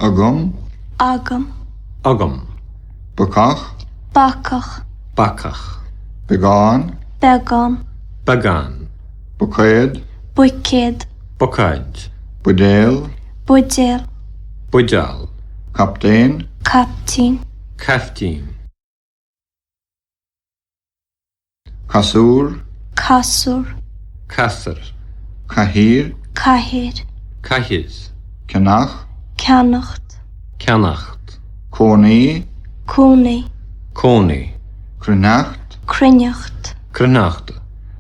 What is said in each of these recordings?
Agam, Agam. Agam. Bacach, Bacach. Bacach. Began, Began. Bagan. Bucaid, Bucid. Bucaid. Budale, Budil. Budal. Captain, Captain. Caftin. Casur, Casur. Casser. Cahir, Cahir. Cahiz. Canach, Canacht. Canacht. Coney, Cúni. Coney. Crenacht, Crinacht. Crenacht.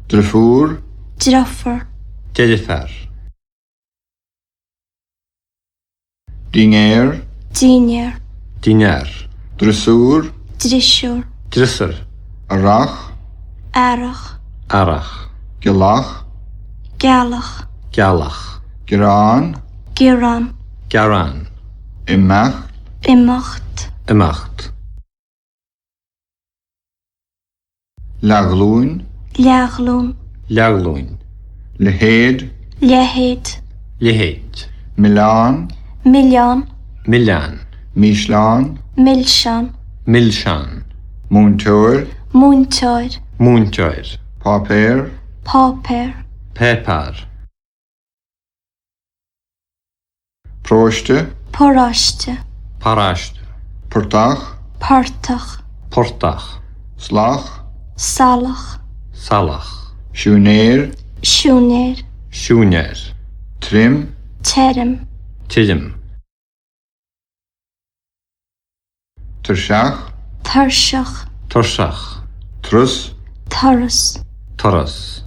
Drefur, Druffer. Jennifer. Dinger, Dinier. Dinar. Dressur, Drishur. Drisser. Arach, Arach. Arach. Gelach, Galach. Galach. Giran, Giran. Garan. Imach, Imacht. Imacht. Lagloin, Leagloon. Lagloin. Lehed, Lehid. Liheit. Milan, Million. Milan. Mishlan, Milshan. Milshan. Muntur, Muntoir. Muntoir. Paper, Pauper. Pepar. Proste, Porashte. Parasht. Portach, Partach. Portach. Slach, Salach. Salach. Shunair, Shunir. Shuner. Trim, Terem. Tidim. Tershach, Tarshach. Torsach. Trus, Taurus. Toras.